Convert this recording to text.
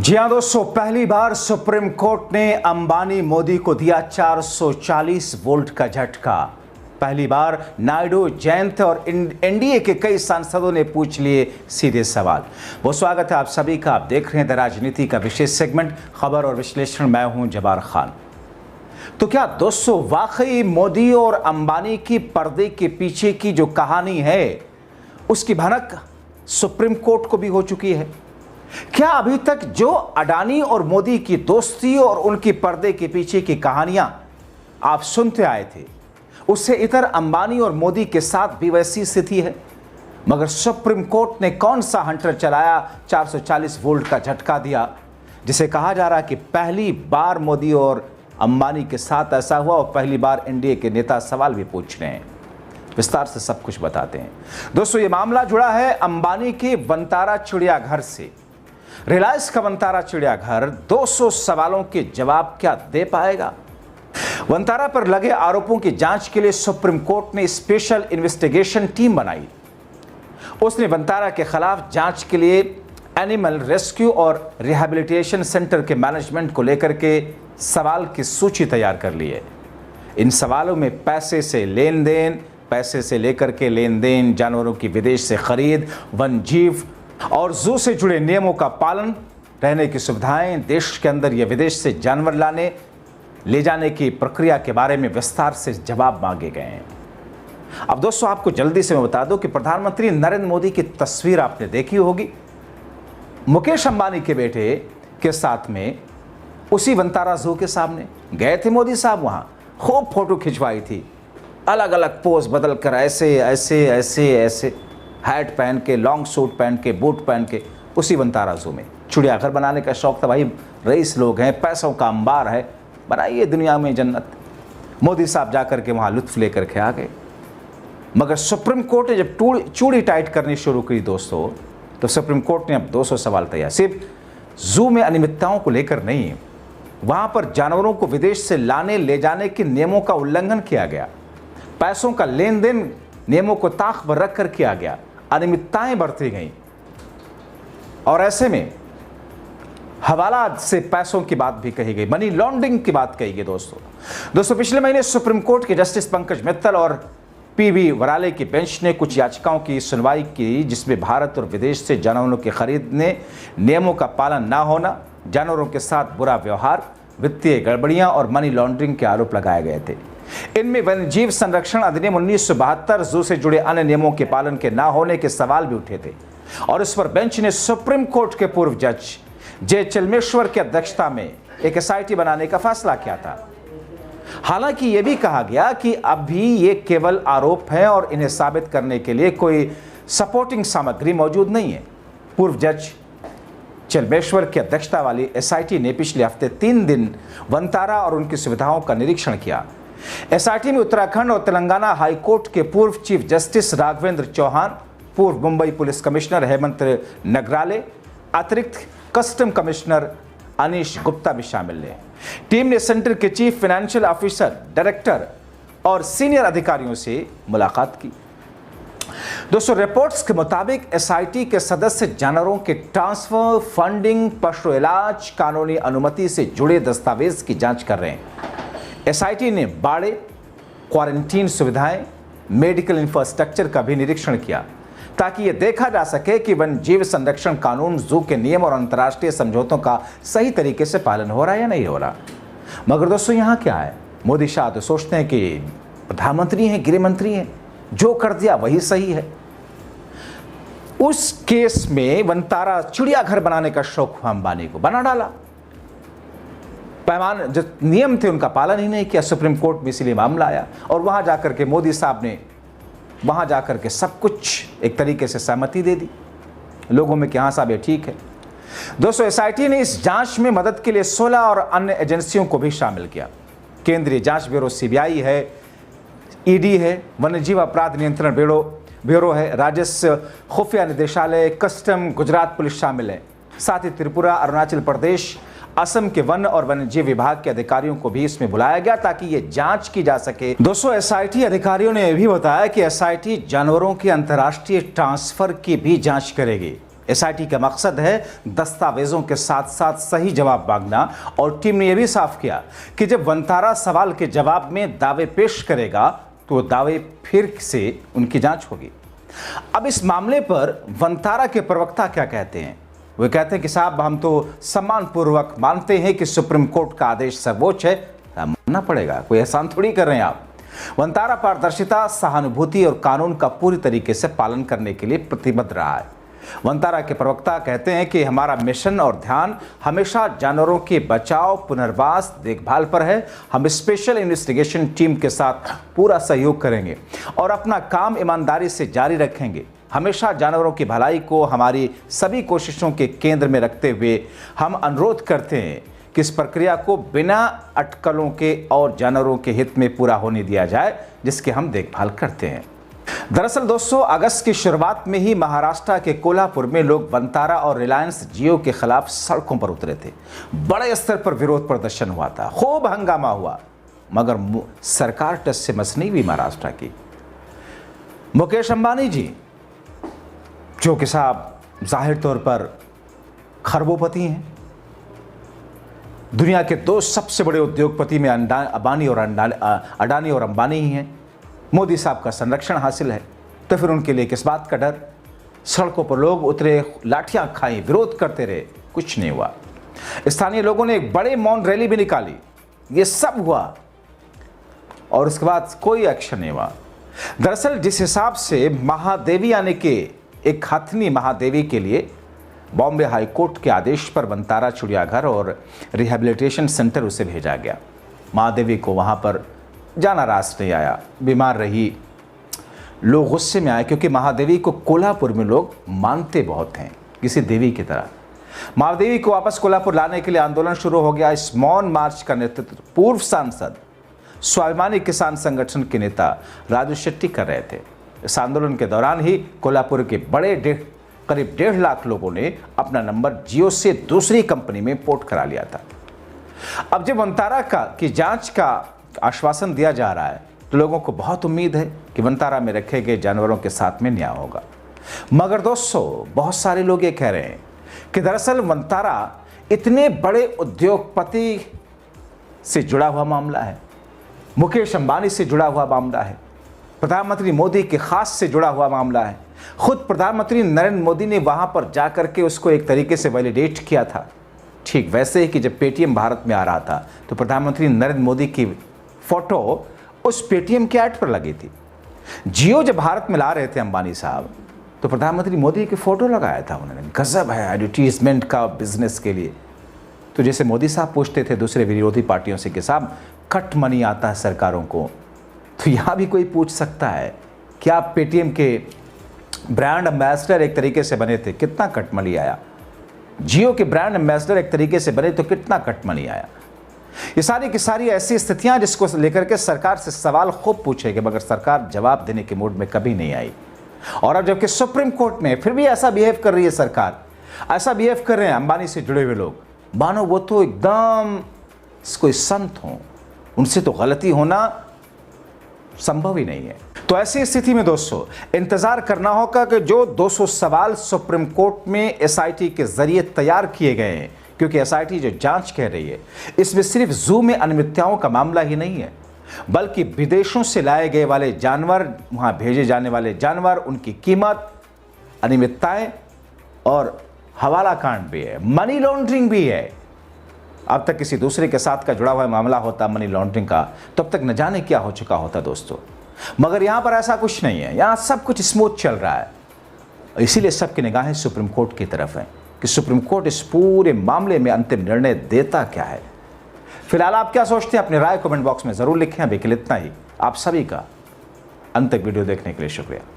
जी हाँ दोस्तों, पहली बार सुप्रीम कोर्ट ने अंबानी मोदी को दिया 440 वोल्ट का झटका। पहली बार नायडू, जयंत और एनडीए के कई सांसदों ने पूछ लिए सीधे सवाल। वो स्वागत है आप सभी का। आप देख रहे हैं द राजनीति का विशेष सेगमेंट खबर और विश्लेषण। मैं हूं जबार खान। तो क्या दोस्तों वाकई मोदी और अंबानी की पर्दे के पीछे की जो कहानी है उसकी भनक सुप्रीम कोर्ट को भी हो चुकी है? क्या अभी तक जो अडानी और मोदी की दोस्ती और उनकी पर्दे के पीछे की कहानियां आप सुनते आए थे, उससे इतर अंबानी और मोदी के साथ भी वैसी स्थिति है? मगर सुप्रीम कोर्ट ने कौन सा हंटर चलाया, 440 वोल्ट का झटका दिया, जिसे कहा जा रहा है कि पहली बार मोदी और अंबानी के साथ ऐसा हुआ और पहली बार एनडीए के नेता सवाल भी पूछ रहे हैं। विस्तार से सब कुछ बताते हैं दोस्तों। ये मामला जुड़ा है अंबानी के वंतारा चिड़ियाघर से। रिलायंस का वंतारा चिड़ियाघर 200 सवालों के जवाब क्या दे पाएगा? वंतारा पर लगे आरोपों की जांच के लिए सुप्रीम कोर्ट ने स्पेशल इन्वेस्टिगेशन टीम बनाई। उसने वंतारा के खिलाफ जांच के लिए एनिमल रेस्क्यू और रिहैबिलिटेशन सेंटर के मैनेजमेंट को लेकर के सवाल की सूची तैयार कर ली है। इन सवालों में पैसे से लेन देन, पैसे से लेकर के लेन देन, जानवरों की विदेश से खरीद, वन जीव और जू से जुड़े नियमों का पालन, रहने की सुविधाएं, देश के अंदर या विदेश से जानवर लाने ले जाने की प्रक्रिया के बारे में विस्तार से जवाब मांगे गए हैं। अब दोस्तों आपको जल्दी से मैं बता दूं कि प्रधानमंत्री नरेंद्र मोदी की तस्वीर आपने देखी होगी मुकेश अंबानी के बेटे के साथ में उसी वंतारा जू के सामने गए थे मोदी साहब। वहां खूब फोटो खिंचवाई थी, अलग अलग पोज बदल कर, ऐसे ऐसे ऐसे ऐसे, हैट पहन के, लॉन्ग सूट पहन के, बूट पहन के, उसी वंतारा जू में। चिड़ियाघर बनाने का शौक था भाई, रईस लोग हैं, पैसों का अंबार है, बनाइए दुनिया में जन्नत। मोदी साहब जाकर के वहाँ लुत्फ लेकर के आ गए। मगर सुप्रीम कोर्ट ने जब चूड़ी टाइट करनी शुरू की दोस्तों, तो सुप्रीम कोर्ट ने अब 200 सवाल तैयार। सिर्फ जू में अनियमितताओं को लेकर नहीं, वहाँ पर जानवरों को विदेश से लाने ले जाने के नियमों का उल्लंघन किया गया, पैसों का लेन देन नियमों को ताक पर रख कर किया गया, अनियमितताएं बरती गई। और ऐसे में हवाला से पैसों की बात भी कही गई, मनी लॉन्ड्रिंग की बात कही गई। दोस्तों पिछले महीने सुप्रीम कोर्ट के जस्टिस पंकज मित्तल और पीवी वराले की बेंच ने कुछ याचिकाओं की सुनवाई की, जिसमें भारत और विदेश से जानवरों के खरीदने, नियमों का पालन ना होना, जानवरों के साथ बुरा व्यवहार, वित्तीय गड़बड़ियां और मनी लॉन्ड्रिंग के आरोप लगाए गए थे। इनमें वन्यजीव संरक्षण अधिनियम 1972, जू से जुड़े अन्य नियमों के पालन के ना होने के सवाल भी उठे थे। और इस पर बेंच ने सुप्रीम कोर्ट के पूर्व जज जे चलमेश्वर की अध्यक्षता में एक एसआईटी बनाने का फैसला किया था। हालांकि यह भी कहा गया कि अभी ये केवल आरोप हैं और इन्हें साबित करने के लिए कोई सपोर्टिंग सामग्री मौजूद नहीं है। पूर्व जज चलमेश्वर की अध्यक्षता वाली एसआईटी ने पिछले हफ्ते 3 दिन वंतारा और उनकी सुविधाओं का निरीक्षण किया। एसआईटी में उत्तराखंड और तेलंगाना हाईकोर्ट के पूर्व चीफ जस्टिस राघवेंद्र चौहान, पूर्व मुंबई पुलिस कमिश्नर हेमंत नगराले, अतिरिक्त कस्टम कमिश्नर अनीश गुप्ता भी शामिल हैं। टीम ने सेंटर के चीफ फाइनेंशियल ऑफिसर, डायरेक्टर और सीनियर अधिकारियों से मुलाकात की। दोस्तों रिपोर्ट्स के मुताबिक एसआईटी के सदस्य जानवरों के ट्रांसफर, फंडिंग, पशु इलाज, कानूनी अनुमति से जुड़े दस्तावेज की जांच कर रहे हैं। एसआईटी ने बाड़े, क्वारंटीन सुविधाएं, मेडिकल इंफ्रास्ट्रक्चर का भी निरीक्षण किया, ताकि यह देखा जा सके कि वन्यजीव संरक्षण कानून, जू के नियम और अंतर्राष्ट्रीय समझौतों का सही तरीके से पालन हो रहा है या नहीं हो रहा। मगर दोस्तों यहाँ क्या है, मोदी शाह तो सोचते हैं कि प्रधानमंत्री हैं, गृह मंत्री हैं, जो कर दिया वही सही है। उस केस में वंतारा चिड़ियाघर बनाने का शौक हुआ अंबानी को, बना डाला। पैमान जो नियम थे उनका पालन ही नहीं किया। सुप्रीम कोर्ट में इसीलिए मामला आया और वहां जाकर के मोदी साहब ने वहां जाकर के सब कुछ एक तरीके से सहमति दे दी लोगों में कि हाँ साहब ये ठीक है। दोस्तों एसआईटी ने इस जांच में मदद के लिए 16 और अन्य एजेंसियों को भी शामिल किया। केंद्रीय जांच ब्यूरो सीबीआई है, ईडी है, वन्यजीव अपराध नियंत्रण ब्यूरो है, राजस्व खुफिया निदेशालय, कस्टम, गुजरात पुलिस शामिल है। साथ ही त्रिपुरा, अरुणाचल प्रदेश, असम के वन और वन्यजीव विभाग के अधिकारियों को भी इसमें बुलाया गया ताकि ये जांच की जा सके। दोस्तों एसआईटी अधिकारियों ने यह भी बताया कि एसआईटी जानवरों के अंतर्राष्ट्रीय ट्रांसफर की भी जांच करेगी। एसआईटी का मकसद है दस्तावेजों के साथ साथ सही जवाब मांगना, और टीम ने यह भी साफ किया कि जब वंतारा सवाल के जवाब में दावे पेश करेगा तो दावे फिर से उनकी जांच होगी। अब इस मामले पर वंतारा के प्रवक्ता क्या कहते हैं? वे कहते हैं कि साहब, हम तो सम्मानपूर्वक मानते हैं कि सुप्रीम कोर्ट का आदेश सर्वोच्च है, मानना पड़ेगा, कोई एहसान थोड़ी कर रहे हैं आप। वंतारा पारदर्शिता, सहानुभूति और कानून का पूरी तरीके से पालन करने के लिए प्रतिबद्ध रहा है। वंतारा के प्रवक्ता कहते हैं कि हमारा मिशन और ध्यान हमेशा जानवरों के बचाव, पुनर्वास, देखभाल पर है। हम स्पेशल इन्वेस्टिगेशन टीम के साथ पूरा सहयोग करेंगे और अपना काम ईमानदारी से जारी रखेंगे। हमेशा जानवरों की भलाई को हमारी सभी कोशिशों के केंद्र में रखते हुए हम अनुरोध करते हैं कि इस प्रक्रिया को बिना अटकलों के और जानवरों के हित में पूरा होने दिया जाए, जिसकी हम देखभाल करते हैं। दरअसल दोस्तों, अगस्त की शुरुआत में ही महाराष्ट्र के कोल्हापुर में लोग वंतारा और रिलायंस जियो के खिलाफ सड़कों पर उतरे थे। बड़े स्तर पर विरोध प्रदर्शन हुआ था, खूब हंगामा हुआ, मगर सरकार टस से मस नहीं हुई महाराष्ट्र की। मुकेश अंबानी जी, जो कि साहब जाहिर तौर पर खरबोपति हैं, दुनिया के दो सबसे बड़े उद्योगपति में अडानी और अंबानी ही हैं। मोदी साहब का संरक्षण हासिल है, तो फिर उनके लिए किस बात का डर? सड़कों पर लोग उतरे, लाठियां खाई, विरोध करते रहे, कुछ नहीं हुआ। स्थानीय लोगों ने एक बड़े मौन रैली भी निकाली, ये सब हुआ और उसके बाद कोई एक्शन नहीं हुआ। दरअसल जिस हिसाब से महादेवी यानी कि एक हथनी महादेवी के लिए बॉम्बे हाई कोर्ट के आदेश पर वंतारा चिड़ियाघर और रिहैबिलिटेशन सेंटर उसे भेजा गया, महादेवी को वहां पर जाना रास नहीं आया, बीमार रही। लोग गुस्से में आए क्योंकि महादेवी को कोल्हापुर में लोग मानते बहुत हैं, किसी देवी की तरह। महादेवी को वापस कोल्हापुर लाने के लिए आंदोलन शुरू हो गया। इस मौन मार्च का नेतृत्व पूर्व सांसद, स्वाभिमानी किसान संगठन के नेता राजू शेट्टी कर रहे थे। इस आंदोलन के दौरान ही कोल्हापुर के करीब 1.5 लाख लोगों ने अपना नंबर जियो से दूसरी कंपनी में पोर्ट करा लिया था। अब जब वंतारा की जांच का आश्वासन दिया जा रहा है तो लोगों को बहुत उम्मीद है कि वंतारा में रखे गए जानवरों के साथ में न्याय होगा। मगर दोस्तों, बहुत सारे लोग ये कह रहे हैं कि दरअसल वंतारा इतने बड़े उद्योगपति से जुड़ा हुआ मामला है, मुकेश अंबानी से जुड़ा हुआ मामला है, प्रधानमंत्री मोदी के खास से जुड़ा हुआ मामला है। खुद प्रधानमंत्री नरेंद्र मोदी ने वहां पर जाकर के उसको एक तरीके से वैलिडेट किया था। ठीक वैसे ही कि जब पेटीएम भारत में आ रहा था तो प्रधानमंत्री नरेंद्र मोदी की फोटो उस पेटीएम के ऐड पर लगी थी। जियो जब भारत में ला रहे थे अंबानी साहब, तो प्रधानमंत्री मोदी की फोटो लगाया था उन्होंने। गजब है एडवर्टीजमेंट का बिजनेस के लिए। तो जैसे मोदी साहब पूछते थे दूसरे विरोधी पार्टियों से कि साहब कट मनी आता है सरकारों को, तो यहाँ भी कोई पूछ सकता है कि आप पेटीएम के ब्रांड एम्बेसडर एक तरीके से बने थे, कितना कट मनी आया? जियो के ब्रांड एम्बेसडर एक तरीके से बने तो कितना कट मनी आया? ये सारी की सारी ऐसी स्थितियां जिसको लेकर के सरकार से सवाल खूब पूछेगी, मगर सरकार जवाब देने के मूड में कभी नहीं आई। और अब जबकि सुप्रीम कोर्ट में फिर भी ऐसा बिहेव कर रही है सरकार, ऐसा बिहेव कर रहे हैं अंबानी से जुड़े हुए लोग, मानो वो तो एकदम कोई संत हो, उनसे तो गलती होना संभव ही नहीं है। तो ऐसी स्थिति में दोस्तों इंतजार करना होगा कि जो 200 सवाल सुप्रीम कोर्ट में एसआईटी के जरिए तैयार किए गए हैं, क्योंकि एसआईटी जो जांच कह रही है इसमें सिर्फ जू में अनियमितताओं का मामला ही नहीं है, बल्कि विदेशों से लाए गए वाले जानवर, वहां भेजे जाने वाले जानवर, उनकी कीमत, अनियमितताएं और हवाला कांड भी है, मनी लॉन्ड्रिंग भी है। अब तक किसी दूसरे के साथ का जुड़ा हुआ मामला होता मनी लॉन्ड्रिंग का, तब तक न जाने क्या हो चुका होता दोस्तों। मगर यहां पर ऐसा कुछ नहीं है, यहां सब कुछ स्मूथ चल रहा है। इसीलिए सबकी निगाहें सुप्रीम कोर्ट की तरफ हैं कि सुप्रीम कोर्ट इस पूरे मामले में अंतिम निर्णय देता क्या है। फिलहाल आप क्या सोचते हैं, अपनी राय कमेंट बॉक्स में जरूर लिखें। अभी के लिए इतना ही। आप सभी का अंत तक वीडियो देखने के लिए शुक्रिया।